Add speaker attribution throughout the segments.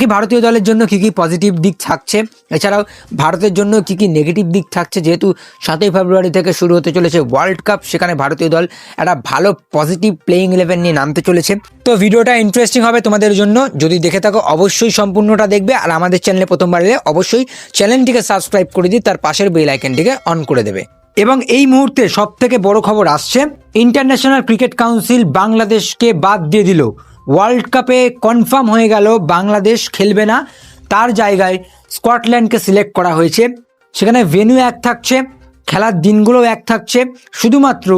Speaker 1: কি ভারতীয় দলের জন্য কি কি পজিটিভ দিক থাকছে, এছাড়াও ভারতের জন্য কি কি নেগেটিভ দিক থাকছে, যেহেতু 7ই ফেব্রুয়ারি থেকে শুরু হতে চলেছে ওয়ার্ল্ড কাপ, সেখানে ভারতীয় দল একটা ভালো পজিটিভ প্লেইং 11 নিয়ে নামতে চলেছে। তো ভিডিওটা ইন্টারেস্টিং হবে তোমাদের জন্য, যদি দেখে থাকো অবশ্যই সম্পূর্ণটা দেখবে, আর আমাদের চ্যানেলে প্রথমবার এলে অবশ্যই চ্যানেলটিকে সাবস্ক্রাইব করে দিয়ে তার পাশের বেল আইকনটিকে অন করে দেবে। এবং এই মুহূর্তে সব থেকে বড় খবর আসছে, ইন্টারন্যাশনাল ক্রিকেট কাউন্সিল বাংলাদেশকে বাদ দিয়ে দিল। ওয়ার্ল্ড কাপে কনফার্ম হয়ে গেল বাংলাদেশ খেলবে না, তার জায়গায় স্কটল্যান্ডকে সিলেক্ট করা হয়েছে। সেখানে ভেন্যু এক থাকছে, খেলার দিনগুলো এক থাকছে, শুধুমাত্র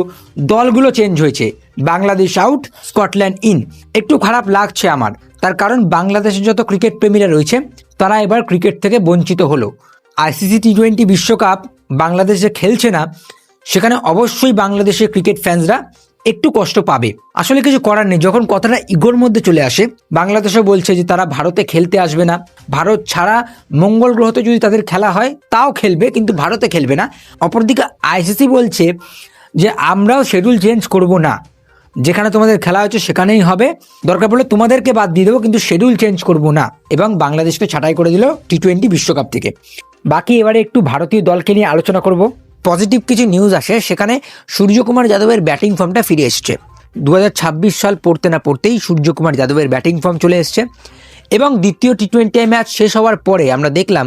Speaker 1: দলগুলো চেঞ্জ হয়েছে। Bangladesh out, Scotland in. একটু খারাপ লাগছে আমার, তার কারণ বাংলাদেশের যত ক্রিকেট প্রেমীরা রয়েছে তারা এবার ক্রিকেট থেকে বঞ্চিত হলো। আইসিসি টি20 বিশ্বকাপ বাংলাদেশে খেলছে না, সেখানে অবশ্যই বাংলাদেশের ক্রিকেট ফ্যান্সরা একটু কষ্ট পাবে। আসলে কিছু করার নেই, যখন কথাটা ইগোর মধ্যে চলে আসে। বাংলাদেশও বলছে যে তারা ভারতে খেলতে আসবে না, ভারত ছাড়া মঙ্গল গ্রহতে যদি তাদের খেলা হয় তাও খেলবে, কিন্তু ভারতে খেলবে না। অপরদিকে আইসিসি বলছে যে আমরাও শিডিউল চেঞ্জ করব না, যেখানে তোমাদের খেলা হচ্ছে সেখানেই হবে, দরকার পড়লে তোমাদেরকে বাদ দিয়ে দেবো, কিন্তু শিডিউল চেঞ্জ করব না। এবং বাংলাদেশকে ছাঁটাই করে দিল টি20 বিশ্বকাপ থেকে। বাকি এবারে একটু ভারতীয় দলকে নিয়ে আলোচনা করব। পজিটিভ কিছু নিউজ আসে, সেখানে সূর্যকুমার যাদবের ব্যাটিং ফর্মটা ফিরে এসছে। 2026 সাল পড়তে না পড়তেই সূর্যকুমার যাদবের ব্যাটিং ফর্ম চলে এসছে। এবং দ্বিতীয় টি20 ম্যাচ শেষ হওয়ার পরে আমরা দেখলাম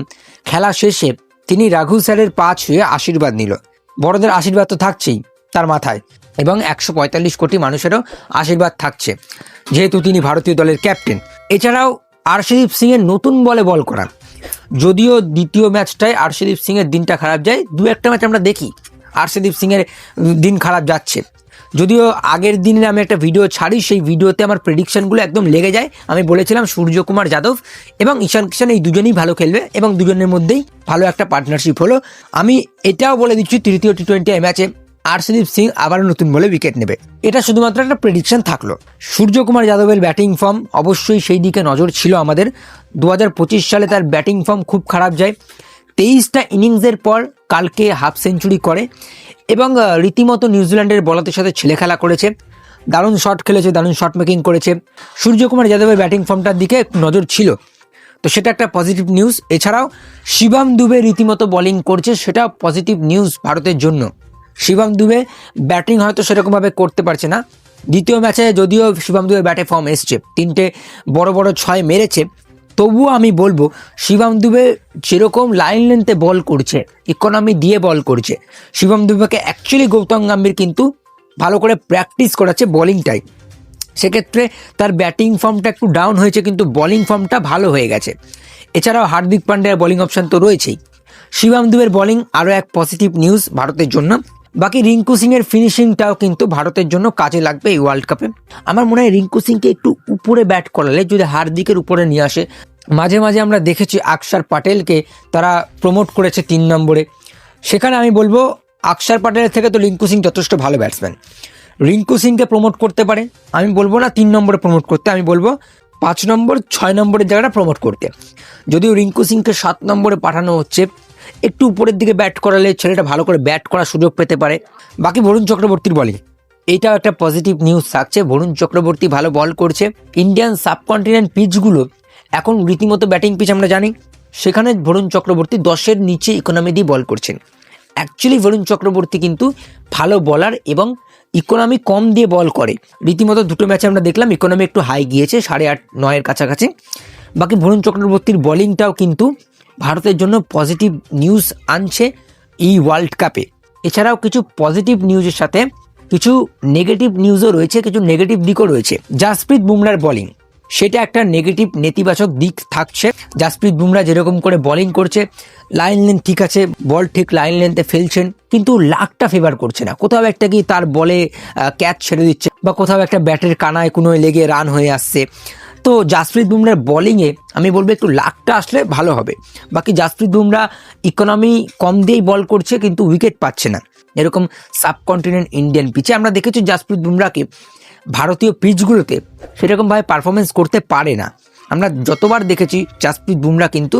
Speaker 1: খেলা শেষে তিনি রাঘু স্যারের পা ছুঁয়ে আশীর্বাদ নিল। বড়দের আশীর্বাদ তো থাকছেই তার মাথায়, এবং 145 কোটি মানুষেরও আশীর্বাদ থাকছে, যেহেতু তিনি ভারতীয় দলের ক্যাপ্টেন। এছাড়াও আর্শদীপ সিংয়ের নতুন বলে বল করা, যদিও দ্বিতীয় ম্যাচটায় আর্শদীপ সিংয়ের দিনটা খারাপ যায়, দু একটা ম্যাচ আমরা দেখি আর্শদীপ সিংয়ের দিন খারাপ যাচ্ছে। যদিও আগের দিনে আমি একটা ভিডিও ছাড়ি, সেই ভিডিওতে আমার প্রেডিকশনগুলো একদম লেগে যায়। আমি বলেছিলাম সূর্যকুমার যাদব এবং ঈশান কিষান এই দুজনেই ভালো খেলবে, এবং দুজনের মধ্যেই ভালো একটা পার্টনারশিপ হলো। আমি এটাও বলে দিচ্ছি তৃতীয় টি20 ম্যাচে আর্শদীপ সিং আবারও নতুন বলে উইকেট নেবে। এটা শুধুমাত্র একটা প্রেডিকশন থাকলো। সূর্যকুমার যাদবের ব্যাটিং ফর্ম অবশ্যই সেই দিকে নজর ছিল আমাদের। 2025 সালে তার ব্যাটিং ফর্ম খুব খারাপ যায়, 23টা ইনিংসের পর কালকে হাফ সেঞ্চুরি করে, এবং রীতিমতো নিউজিল্যান্ডের বলারদের সাথে ছেলে খেলা করেছে, দারুণ শট খেলেছে, দারুণ শট মেকিং করেছে। সূর্যকুমার যাদবের ব্যাটিং ফর্মটার দিকে নজর ছিল, তো সেটা একটা পজিটিভ নিউজ। এছাড়াও শিবম দুবে রীতিমতো বোলিং করছে, সেটা পজিটিভ নিউজ ভারতের জন্য। শিবম দুবে ব্যাটিং হয়তো সেরকমভাবে করতে পারছে না, দ্বিতীয় ম্যাচে যদিও শিবম দুবে ব্যাটে ফর্ম এসছে, 3টে বড় বড় 6 মেরেছে, তবুও আমি বলবো শিবম দুবে যেরকম লাইন লেন্থে বল করছে, ইকোনমি দিয়ে বল করছে, শিবম দুবেকে অ্যাকচুয়ালি গৌতম গম্ভীর কিন্তু ভালো করে প্র্যাকটিস করাচ্ছে বোলিংটাই। সেক্ষেত্রে তার ব্যাটিং ফর্মটা একটু ডাউন হয়েছে, কিন্তু বোলিং ফর্মটা ভালো হয়ে গেছে। এছাড়াও হার্দিক পান্ডিয়ার বোলিং অপশান তো রয়েছেই। শিবম দুবের বোলিং আরও এক পজিটিভ নিউজ ভারতের জন্য। বাকি রিঙ্কু সিংয়ের ফিনিশিংটাও কিন্তু ভারতের জন্য কাজে লাগবে এই ওয়ার্ল্ড কাপে। আমার মনে হয় রিঙ্কু সিংকে একটু উপরে ব্যাট করালে, যদি হার্দিকের উপরে নিয়ে আসে। মাঝে মাঝে আমরা দেখেছি আকসার প্যাটেলকে তারা প্রমোট করেছে 3 নম্বরে, সেখানে আমি বলবো আকসার প্যাটেলের থেকে তো রিঙ্কু সিং যথেষ্ট ভালো ব্যাটসম্যান। রিঙ্কু সিংকে প্রমোট করতে পারে, আমি বলবো না 3 নম্বরে প্রমোট করতে, আমি বলবো 5 নম্বর 6 নম্বরের জায়গাটা প্রমোট করতে। যদিও রিঙ্কু সিংকে 7 নম্বরে পাঠানো হচ্ছে, একটু উপরের দিকে ব্যাট করালে ছেলেটা ভালো করে ব্যাট করার সুযোগ পেতে পারে। বাকি বরুণ চক্রবর্তীর বলিং, এইটাও একটা পজিটিভ নিউজ থাকছে। বরুণ চক্রবর্তী ভালো বল করছে। ইন্ডিয়ান সাবকন্টিনেন্ট পিচগুলো এখন রীতিমতো ব্যাটিং পিচ আমরা জানি, সেখানে বরুণ চক্রবর্তী 10-এর নিচে ইকোনমি দিয়ে বল করছেন। অ্যাকচুয়ালি বরুণ চক্রবর্তী কিন্তু ভালো বলার এবং ইকোনমি কম দিয়ে বল করে। রীতিমতো দুটো ম্যাচে আমরা দেখলাম ইকোনমি একটু হাই গিয়েছে, 8.5-9-এর কাছাকাছি। বাকি বরুণ চক্রবর্তীর বলিংটাও কিন্তু ভারতের জন্য পজিটিভ নিউজ আনছে এই ওয়ার্ল্ড কাপে। এছাড়াও কিছু পজিটিভ নিউজের সাথে কিছু নেগেটিভ নিউজও রয়েছে, কিছু নেগেটিভ দিকও রয়েছে। জাসপ্রীত বুমরার বোলিং, সেটা একটা নেগেটিভ নেতিবাচক দিক থাকছে। জাসপ্রীত বুমরা যেরকম করে বোলিং করছে, লাইন লেন্থ ঠিক আছে, বল ঠিক লাইন লেন্থে ফেলছেন, কিন্তু লাকটা ফেভার করছে না। কোথাও একটা কি তার বলে ক্যাচ ছেড়ে দিচ্ছে, বা কোথাও একটা ব্যাটের কানায় কোনো লেগে রান হয়ে আসছে। তো জাসপ্রীত বুমরার বোলিংয়ে আমি বলবো একটু লাকটা আসলে ভালো হবে। বাকি জাসপ্রীত বুমরা ইকোনমি কম দিয়েই বল করছে, কিন্তু উইকেট পাচ্ছে না। এরকম সাবকন্টিনেন্ট ইন্ডিয়ান পিচে আমরা দেখেছি জাসপ্রীত বুমরাকে ভারতীয় পিচগুলোতে সেরকমভাবে পারফরমেন্স করতে পারে না। আমরা যতবার দেখেছি জাসপ্রীত বুমরা কিন্তু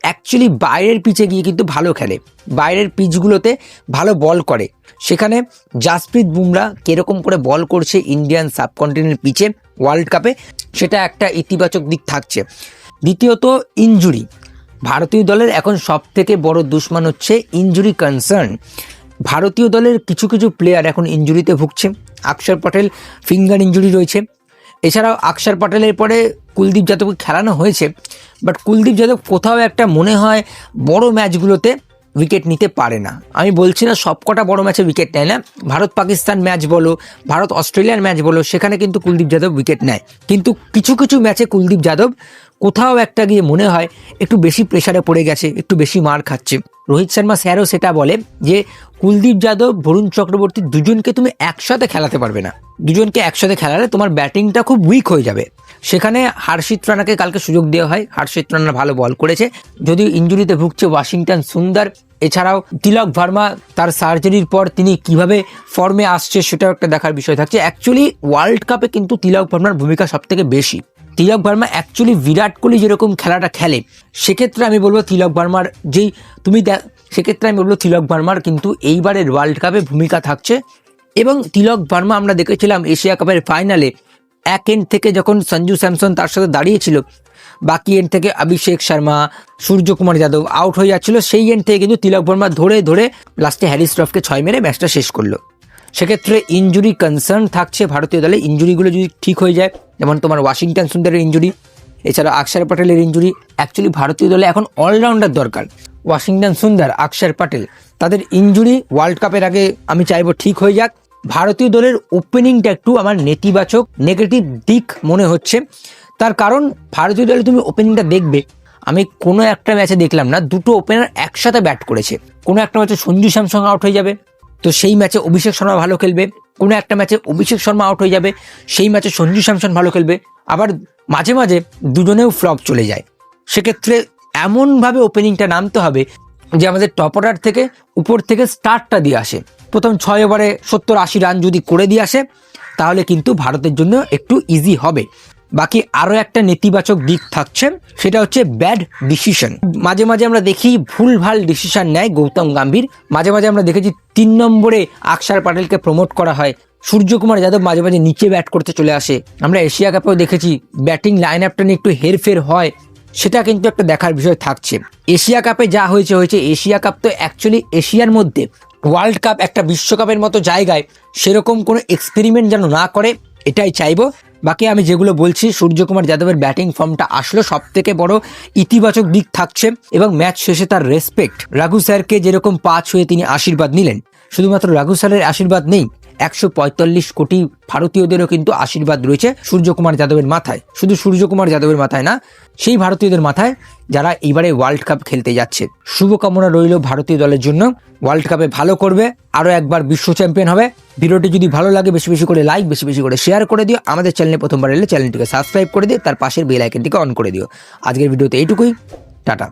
Speaker 1: অ্যাকচুয়ালি বাইরের পিচে গিয়ে কিন্তু ভালো খেলে, বাইরের পিচগুলোতে ভালো বল করে। সেখানে জাসপ্রীত বুমরা কীরকম করে বল করছে ইন্ডিয়ান সাবকন্টিনেন্ট পিচে ওয়ার্ল্ড কাপে, সেটা একটা ইতিবাচক দিক থাকছে। দ্বিতীয়ত ইনজুরি। ভারতীয় দলের এখন সব থেকে বড় দুশ্মন হচ্ছে ইনজুরি কনসার্ন। ভারতীয় দলের কিছু কিছু প্লেয়ার এখন ইনজুরিতে ভুগছে। অক্ষর পটেল ফিঙ্গার ইনজুরি রয়েছে। এছাড়াও অক্ষর পটেলের পরে কুলদীপ যাদবকে খেলানো হয়েছে, বাট কুলদীপ যাদব কোথাও একটা মনে হয় বড় ম্যাচগুলোতে উইকেট নিতে পারে না। আমি বলছি না সবকটা বড় ম্যাচে উইকেট নেয় না, ভারত পাকিস্তান ম্যাচ বলো, ভারত অস্ট্রেলিয়ার ম্যাচ বলো, সেখানে কিন্তু কুলদীপ যাদব উইকেট নেয়। কিন্তু কিছু কিছু ম্যাচে কুলদীপ যাদব কোথাও একটা গিয়ে মনে হয় একটু বেশি প্রেশারে পড়ে গেছে, একটু বেশি মার খাচ্ছে। রোহিত শর্মা স্যারও সেটা বলে যে কুলদীপ যাদব, বরুণ চক্রবর্তী দুজনকে তুমি একসাথে খেলাতে পারবে না। দুজনকে একসাথে খেলালে তোমার ব্যাটিংটা খুব উইক হয়ে যাবে। সেখানে হর্ষিত রানাকে কালকে সুযোগ দেওয়া হয়। হর্ষিত রানা ভালো বল করেছে, যদিও ইনজুরিতে ভুগছে ওয়াশিংটন সুন্দর। এছাড়াও তিলক ভার্মা, তার সার্জারির পর তিনি কিভাবে ফর্মে আসছে সেটাও একটা দেখার বিষয় থাকছে। অ্যাকচুয়ালি ওয়ার্ল্ড কাপে কিন্তু তিলক ভার্মার ভূমিকা সব থেকে বেশি। তিলক ভার্মা অ্যাকচুয়ালি বিরাট কোহলি যেরকম খেলাটা খেলে, সেক্ষেত্রে আমি বলবো তিলক ভার্মার সেক্ষেত্রে আমি বলবো তিলক ভার্মার কিন্তু এইবারের ওয়ার্ল্ড কাপে ভূমিকা থাকছে। এবং তিলক ভার্মা আমরা দেখেছিলাম এশিয়া কাপের ফাইনালে এক এন্ড থেকে যখন সঞ্জু স্যামসন তার সাথে দাঁড়িয়েছিল, বাকি এন্ড থেকে অভিষেক শর্মা, সূর্যকুমার যাদব আউট হয়ে যাচ্ছিল, সেই এন্ড থেকে কিন্তু তিলক ভার্মা ধরে ধরে লাস্টে হ্যারি শ্রফকে 6 মেরে ম্যাচটা শেষ করলো। সেক্ষেত্রে ইনজুরি কনসার্ন থাকছে ভারতীয় দলে। ইনজুরিগুলো যদি ঠিক হয়ে যায়, যেমন তোমার ওয়াশিংটন সুন্দরের ইনজুরি, এছাড়া অক্ষর পটেলের ইনজুরি, অ্যাকচুয়ালি ভারতীয় দলে এখন অলরাউন্ডার দরকার। ওয়াশিংটন সুন্দর, অক্ষর পটেল, তাদের ইনজুরি ওয়ার্ল্ড কাপের আগে আমি চাইবো ঠিক হয়ে যাক। ভারতীয় দলের ওপেনিংটা একটু আমার নেগেটিভ দিক মনে হচ্ছে। তার কারণ ভারতীয় দলে তুমি ওপেনিংটা দেখবে, আমি কোনো একটা ম্যাচে দেখলাম না দুটো ওপেনার একসাথে ব্যাট করেছে। কোনো একটা ম্যাচে সঞ্জু স্যামসন আউট হয়ে যাবে, তো সেই ম্যাচে অভিষেক শর্মা ভালো খেলবে। কোনো একটা ম্যাচে অভিষেক শর্মা আউট হয়ে যাবে, সেই ম্যাচে সঞ্জু স্যামসন ভালো খেলবে। আবার মাঝে মাঝে দুজনেও ফ্লপ চলে যায়। সেক্ষেত্রে এমনভাবে ওপেনিংটা নামতে হবে যে আমাদের টপ অর্ডার থেকে উপর থেকে স্টার্টটা দিয়ে আসে। প্রথম 6 ওভারে 70-80 রান যদি করে দিয়ে আসে, তাহলে কিন্তু ভারতের জন্য একটু ইজি হবে। বাকি আরও একটা নেতিবাচক দিক থাকছে, সেটা হচ্ছে ব্যাড ডিসিশন। মাঝে মাঝে আমরা দেখি ভুলভাল ডিসিশন নেয় গৌতম গম্ভীর। মাঝে মাঝে আমরা দেখেছি 3 নম্বরে অক্ষর পটেলকে প্রমোট করা হয়, সূর্যকুমার যাদব মাঝে মাঝে নিচে ব্যাট করতে চলে আসে। আমরা এশিয়া কাপেও দেখেছি ব্যাটিং লাইন আপটা নিয়ে একটু হেরফের হয়, সেটা কিন্তু একটা দেখার বিষয় থাকছে। এশিয়া কাপে যা হয়েছে, এশিয়া কাপ তো অ্যাকচুয়ালি এশিয়ার মধ্যে, ওয়ার্ল্ড কাপ একটা বিশ্বকাপের মতো জায়গায় সেরকম কোনো এক্সপেরিমেন্ট যেন না করে, এটাই চাইবো। বাকি আমি যেগুলো বলছি, সূর্যকুমার যাদবের ব্যাটিং ফর্মটা আসলে সব থেকে বড় ইতিবাচক দিক থাকছে। এবং ম্যাচ শেষে তার রেসপেক্ট, রাঘু স্যারকে যেরকম 5 হয়ে তিনি আশীর্বাদ নিলেন, শুধুমাত্র রাঘু স্যারের আশীর্বাদ নেই, 145 কোটি ভারতীয়দেরও কিন্তু আশীর্বাদ রয়েছে সূর্যকুমার যাদবের মাথায়। শুধু সূর্যকুমার যাদবের মাথায় না, সেই ভারতীয়দের মাথায় যারা এইবারে ওয়ার্ল্ড কাপ খেলতে যাচ্ছে। শুভকামনা রইল ভারতীয় দলের জন্য, ওয়ার্ল্ড কাপে ভালো করবে, আরও একবার বিশ্ব চ্যাম্পিয়ন হবে। ভিডিওটি যদি ভালো লাগে বেশি বেশি করে লাইক, বেশি বেশি করে শেয়ার করে দিও। আমাদের চ্যানেলে প্রথমবার এলে চ্যানেলটিকে সাবস্ক্রাইব করে দিও, তার পাশের বেল আইকনটিকে অন করে দিও। আজকের ভিডিওতে এইটুকুই, টাটা।